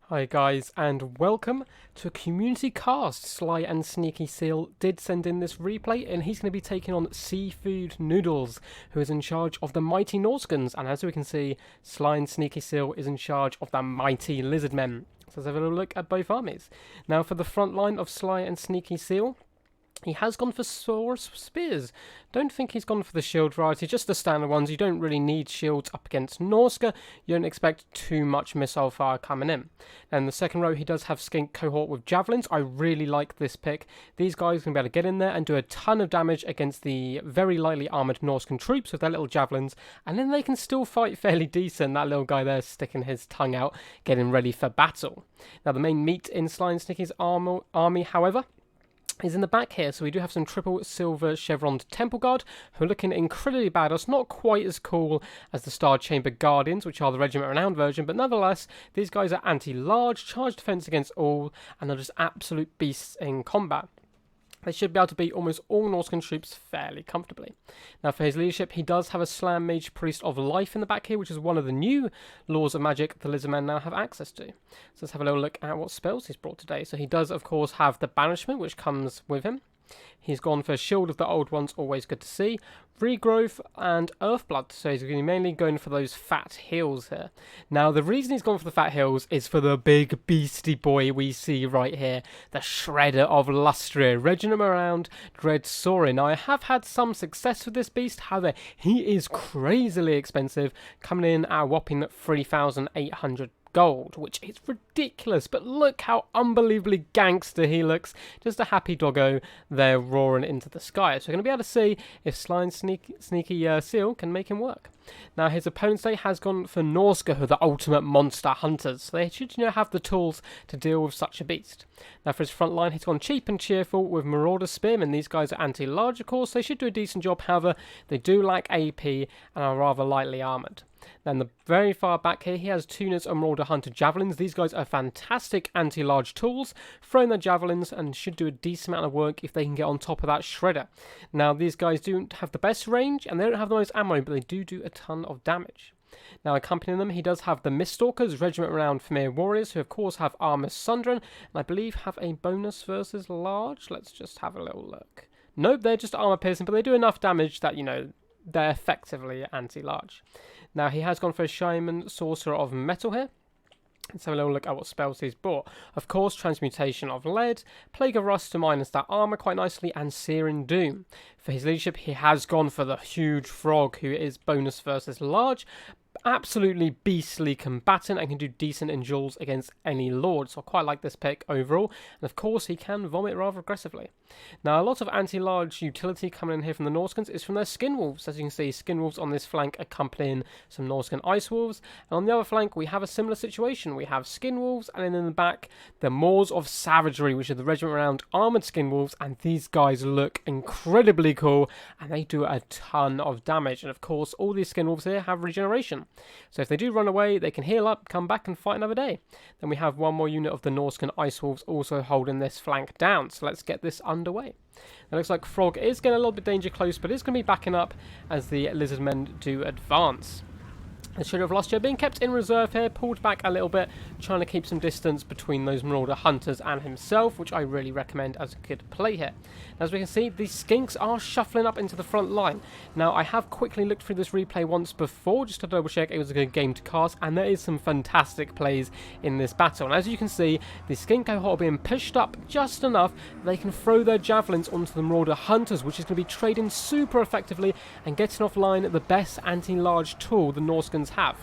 Hi guys, and welcome to a community cast. Sly and Sneaky Seal did send in this replay, and he's going to be taking on Seafood Noodles, who is in charge of the mighty Norscans. And as we can see, Sly and Sneaky Seal is in charge of the mighty Lizardmen. So let's have a little look at both armies. Now for the front line of Sly and Sneaky Seal, he has gone for spears. Don't think he's gone for the shield variety, just the standard ones. You don't really need shields up against Norsca. You don't expect too much missile fire coming in. And the second row, he does have Skink Cohort with javelins. I really like this pick. These guys are going to be able to get in there and do a ton of damage against the very lightly armoured Norscan troops with their little javelins. And then they can still fight fairly decent. That little guy there sticking his tongue out, getting ready for battle. Now the main meat in Sly and Sneaky's army, however, is in the back here. So we do have some triple silver chevroned temple guard who are looking incredibly badass, not quite as cool as the Star Chamber Guardians, which are the Regiment Renowned version, but nonetheless these guys are anti-large, charge defense against all, and are just absolute beasts in combat. They should be able to beat almost all Norscan troops fairly comfortably. Now for his leadership, he does have a Slam Mage Priest of Life in the back here, which is one of the new laws of magic the Lizardmen now have access to. So let's have a little look at what spells he's brought today. So he does, of course, have the Banishment, which comes with him. He's gone for Shield of the Old Ones, always good to see. Regrowth and Earthblood, so he's mainly going for those fat heals here. Now, the reason he's gone for the fat heals is for the big beastie boy we see right here, the Shredder of Lustria, Regiment around Dread Sorin. Now, I have had some success with this beast, however, he is crazily expensive, coming in at a whopping 3,800 gold, which is ridiculous, but look how unbelievably gangster he looks. Just a happy doggo there roaring into the sky. So we're going to be able to see if Sly and Sneaky Seal can make him work. Now his opponent today has gone for Norsca, who are the ultimate monster hunters. So they should have the tools to deal with such a beast. Now for his front line, he's gone cheap and cheerful with Marauder Spearmen. These guys are anti-large, of course. They should do a decent job, however, they do lack AP and are rather lightly armoured. Then the very far back here, he has two units of Marauder Hunter Javelins. These guys are fantastic anti-large tools, throwing their javelins, and should do a decent amount of work if they can get on top of that Shredder. Now, these guys don't have the best range, and they don't have the most ammo, but they do a ton of damage. Now, accompanying them, he does have the Miststalkers, Regiment Renowned Familiar Warriors, who of course have Armor Sunderen, and I believe have a bonus versus large. Let's just have a little look. Nope, they're just armor piercing, but they do enough damage that, they're effectively anti-large. Now, he has gone for a Shaman Sorcerer of Metal here. Let's have a little look at what spells he's bought. Of course, Transmutation of Lead, Plague of Rust to minus that armor quite nicely, and Searing Doom. For his leadership, he has gone for the huge frog, who is bonus versus large. Absolutely beastly combatant and can do decent in duels against any lord, so I quite like this pick overall, and of course he can vomit rather aggressively. Now a lot of anti-large utility coming in here from the Norscans is from their Skin Wolves. As you can see, Skin Wolves on this flank accompanying some Norscan Ice Wolves, and on the other flank we have a similar situation. We have Skin Wolves, and then in the back the Moors of Savagery, which are the Regiment Renowned Armoured Skin Wolves, and these guys look incredibly cool and they do a ton of damage, and of course all these Skin Wolves here have regeneration. So if they do run away, they can heal up, come back and fight another day. Then we have one more unit of the Norscan Ice Wolves also holding this flank down. So let's get this underway. It looks like Frog is getting a little bit danger close, but it's going to be backing up as the Lizardmen do advance. The Shadow of Lustria being kept in reserve here, pulled back a little bit, trying to keep some distance between those Marauder Hunters and himself, which I really recommend as a good play here. As we can see, these Skinks are shuffling up into the front line. Now, I have quickly looked through this replay once before, just to double check it was a good game to cast, and there is some fantastic plays in this battle. And as you can see, the Skink cohort are being pushed up just enough that they can throw their javelins onto the Marauder Hunters, which is going to be trading super effectively and getting offline the best anti-large tool the Norscans have.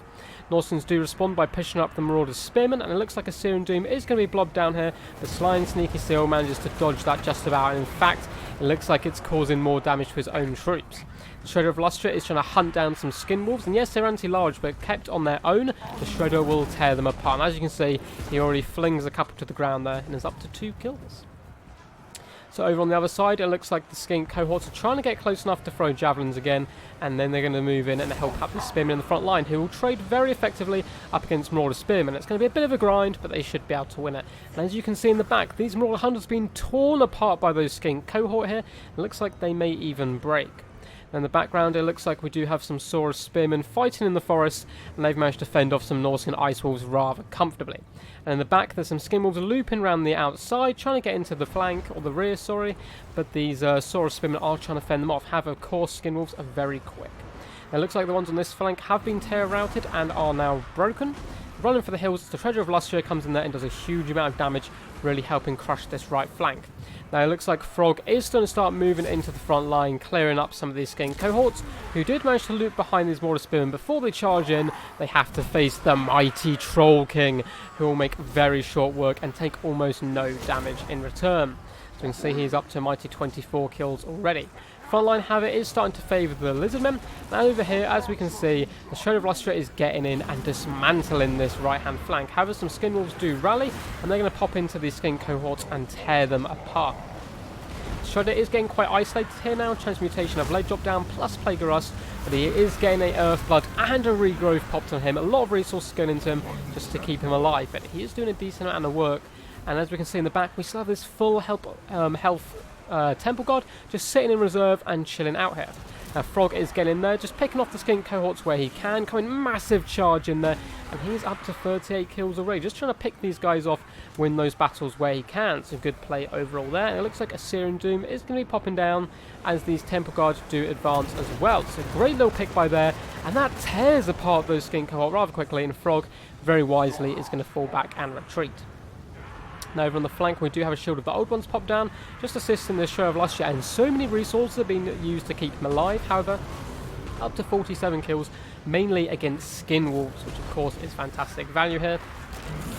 Norscans do respond by pushing up the Marauder Spearmen, and it looks like a Searing Doom is going to be blobbed down here, but Sly and Sneaky Seal manages to dodge that just about, and in fact it looks like it's causing more damage to his own troops. The Shredder of Lustria is trying to hunt down some Skin Wolves, and yes, they're anti-large, but kept on their own, the Shredder will tear them apart. And as you can see, he already flings a couple to the ground there and is up to 2 kills. So over on the other side, it looks like the Skink cohorts are trying to get close enough to throw javelins again, and then they're going to move in and help out the Spearmen in the front line, who will trade very effectively up against Marauder Spearmen. It's going to be a bit of a grind, but they should be able to win it. And as you can see in the back, these Marauder Hunters are being torn apart by those Skink cohort here. It looks like they may even break. In the background, it looks like we do have some Saurus spearmen fighting in the forest, and they've managed to fend off some Norscan ice wolves rather comfortably. And in the back, there's some skin wolves looping around the outside, trying to get into the flank, or the rear, sorry, but these Saurus spearmen are trying to fend them off. However, of course, skin wolves are very quick. It looks like the ones on this flank have been tear routed and are now broken. Running for the hills, the Treasure of Lustria comes in there and does a huge amount of damage, really helping crush this right flank. Now it looks like Frog is going to start moving into the front line, clearing up some of these skin cohorts, who did manage to loop behind these mortar spearmen. Before they charge in, they have to face the mighty Troll King, who will make very short work and take almost no damage in return. So you can see he's up to a mighty 24 kills already. Frontline, however, is starting to favour the Lizardmen. Now over here, as we can see, the Shredder of Lustria is getting in and dismantling this right-hand flank. However, some skin wolves do rally, and they're going to pop into these skin cohorts and tear them apart. Shredder is getting quite isolated here now. Transmutation of Lead Drop down, plus Plague of Rust, but he is getting a Earthblood and a Regrowth popped on him. A lot of resources going into him just to keep him alive, but he is doing a decent amount of work. And as we can see in the back, we still have this full health Temple God just sitting in reserve and chilling out here. Now Frog is getting in there, just picking off the skin cohorts where he can, coming massive charge in there, and he's up to 38 kills already, just trying to pick these guys off, win those battles where he can. Some good play overall there, and it looks like Assyrian Doom is going to be popping down as these Temple Guards do advance as well. So great little pick by there, and that tears apart those skin cohort rather quickly, and Frog very wisely is going to fall back and retreat. Now over on the flank, we do have a Shield of the Old Ones pop down, just assisting the Shredder of Lustria, and so many resources have been used to keep him alive. However, up to 47 kills, mainly against skin wolves, which of course is fantastic value here,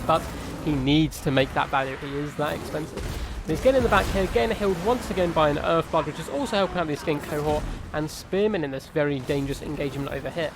but he needs to make that value. He is that expensive. And he's getting in the back here, getting healed once again by an Earthblood, which is also helping out the skin cohort, and Spearmen in this very dangerous engagement over here.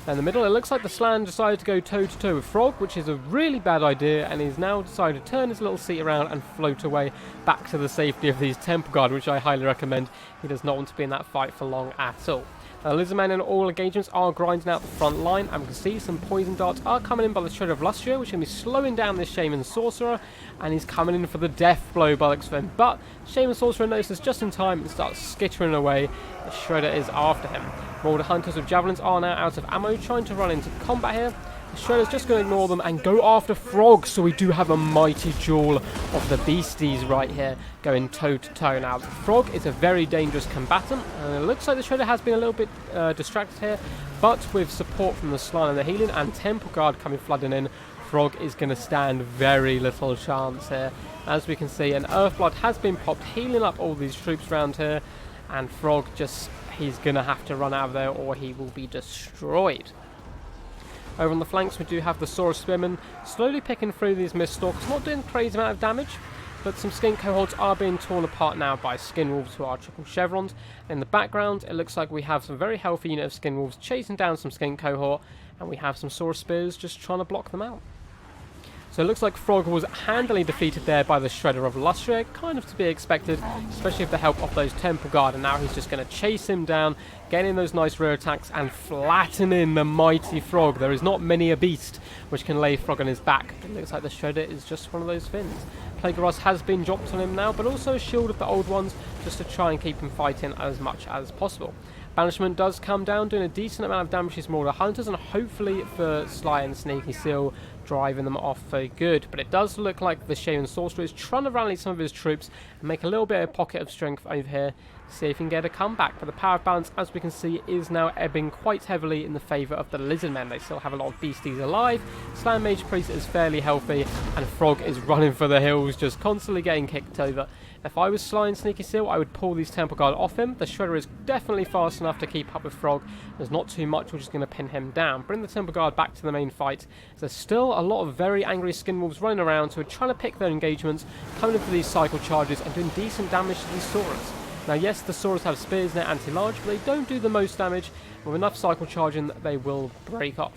In the middle, it looks like the Slan decided to go toe-to-toe with Frog, which is a really bad idea, and he's now decided to turn his little seat around and float away back to the safety of these Temple Guard, which I highly recommend. He does not want to be in that fight for long at all. Lizardmen in all engagements are grinding out the front line, and we can see some poison darts are coming in by the Shredder of Lustria, which is going to be slowing down this Shaman Sorcerer, and he's coming in for the death blow by the looks of him. But Shaman Sorcerer notices just in time and starts skittering away. The Shredder is after him. Mortar Hunters with Javelins are now out of ammo, trying to run into combat here. The Shredder's just going to ignore them and go after Frog, so we do have a mighty duel of the beasties right here, going toe-to-toe. Now, Frog is a very dangerous combatant, and it looks like the Shredder has been a little bit distracted here, but with support from the Slan and the healing and Temple Guard coming flooding in, Frog is going to stand very little chance here. As we can see, an Earthblood has been popped, healing up all these troops around here, and Frog just, he's going to have to run out of there or he will be destroyed. Over on the flanks, we do have the Saurus Spearmen slowly picking through these Miststalkers, not doing a crazy amount of damage, but some skin cohorts are being torn apart now by skin wolves who are triple chevrons. In the background, it looks like we have some very healthy unit of skin wolves chasing down some skin cohort, and we have some Saurus Spears just trying to block them out. So it looks like Frog was handily defeated there by the Shredder of Lustria, kind of to be expected, especially with the help of those Temple Guard, and now he's just going to chase him down, getting those nice rear attacks and flattening the mighty Frog. There is not many a beast which can lay Frog on his back. It looks like the Shredder is just one of those fins. Plague of Rust has been dropped on him now, but also a Shield of the Old Ones just to try and keep him fighting as much as possible. Banishment does come down, doing a decent amount of damage to his Mortar Hunters, and hopefully for Sly and Sneaky Seal, driving them off for good. But it does look like the Shaman Sorcerer is trying to rally some of his troops and make a little bit of pocket of strength over here, see if he can get a comeback. But the power of balance, as we can see, is now ebbing quite heavily in the favour of the Lizardmen. They still have a lot of beasties alive. Slam Mage Priest is fairly healthy, and Frog is running for the hills, just constantly getting kicked over. If I was Sly and Sneaky Seal, I would pull these Temple Guard off him. The Shredder is definitely fast enough to keep up with Frog. There's not too much which is going to pin him down. Bring the Temple Guard back to the main fight. There's still a lot of very angry skin wolves running around who are trying to pick their engagements, coming in for these cycle charges and doing decent damage to these Saurus. Now yes, the Saurus have spears and they're anti-large, but they don't do the most damage. With enough cycle charging, they will break off.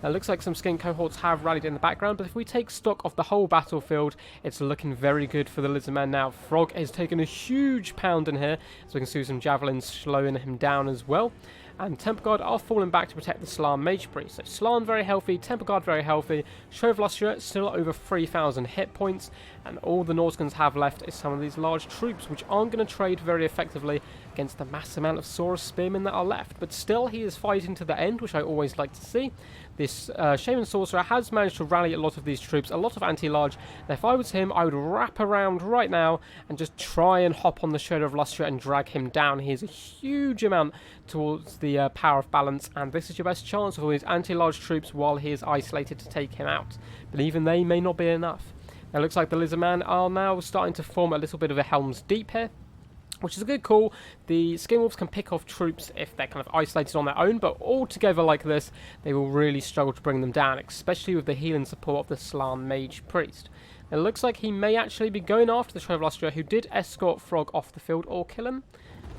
Now, it looks like some skin cohorts have rallied in the background, but if we take stock of the whole battlefield, it's looking very good for the Lizardman now. Frog has taken a huge pound in here, so we can see some javelins slowing him down as well. And Temple Guard are falling back to protect the Slan Mage Priest. So Slan very healthy, Temple Guard very healthy, Shredder of Lustria still over 3,000 hit points, and all the Norscans have left is some of these large troops, which aren't going to trade very effectively against the mass amount of Saurus spearmen that are left. But still, he is fighting to the end, which I always like to see. This Shaman Sorcerer has managed to rally a lot of these troops, a lot of anti-large. And if I was him, I would wrap around right now and just try and hop on the Shredder of Lustria and drag him down. He has a huge amount towards the power of balance, and this is your best chance of all these anti-large troops while he is isolated to take him out. But even they may not be enough. Now it looks like the Lizardmen are now starting to form a little bit of a Helm's Deep here, which is a good call. The Skinwolves can pick off troops if they're kind of isolated on their own, but all together like this, they will really struggle to bring them down, especially with the healing support of the Slan Mage Priest. It looks like he may actually be going after the Shredder of Lustria, who did escort Frog off the field or kill him.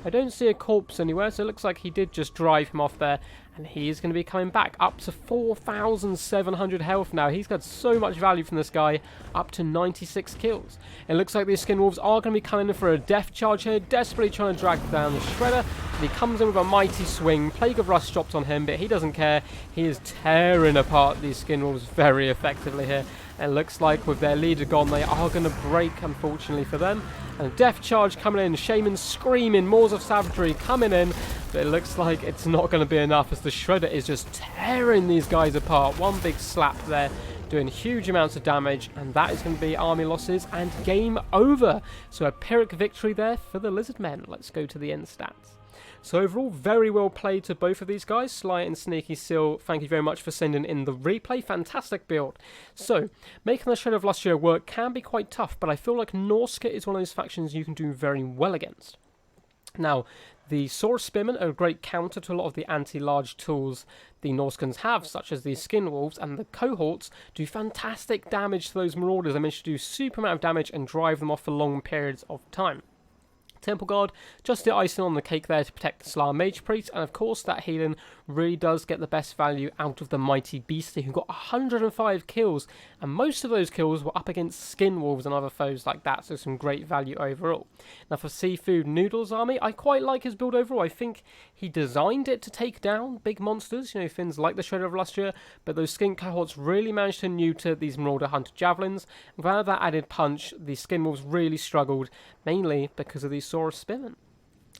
I don't see a corpse anywhere, so it looks like he did just drive him off there, and he is going to be coming back up to 4,700 health now. He's got so much value from this guy, up to 96 kills. It looks like these Skinwolves are going to be coming in for a death charge here, desperately trying to drag down the Shredder, and he comes in with a mighty swing. Plague of Rust dropped on him, but he doesn't care. He is tearing apart these Skinwolves very effectively here. It looks like with their leader gone, they are going to break, unfortunately for them. And a death charge coming in, Shaman screaming, Maws of Savagery coming in, but it looks like it's not going to be enough as the Shredder is just tearing these guys apart. One big slap there, doing huge amounts of damage, and that is going to be army losses and game over. So a Pyrrhic victory there for the Lizardmen. Let's go to the end stats. So overall, very well played to both of these guys. Sly and Sneaky Seal, thank you very much for sending in the replay. Fantastic build. So, making the Shredder of Lustria work can be quite tough, but I feel like Norsca is one of those factions you can do very well against. Now, the Saurus Spearmen are a great counter to a lot of the anti-large tools the Norscans have, such as the Skinwolves, and the cohorts do fantastic damage to those Marauders. They manage to do super amount of damage and drive them off for long periods of time. Temple Guard, just the icing on the cake there to protect the Slar Mage Priest, and of course that healing really does get the best value out of the Mighty Beastie, who got 105 kills, and most of those kills were up against Skinwolves and other foes like that, so some great value overall. Now for Seafood Noodles Army, I quite like his build overall. I think he designed it to take down big monsters, you know, things like the Shredder of Lustria, but those Skink cohorts really managed to neuter these Marauder Hunter Javelins. Without that added punch, the Skinwolves really struggled, mainly because of these Saurus Spearmen.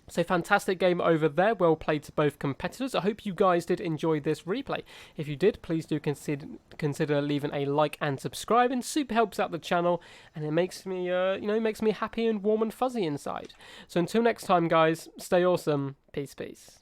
So fantastic game over there, well played to both competitors. I hope you guys did enjoy this replay. If you did, please do consider leaving a like and subscribing. Super helps out the channel, and it makes me, makes me happy and warm and fuzzy inside. So until next time, guys, stay awesome. Peace, peace.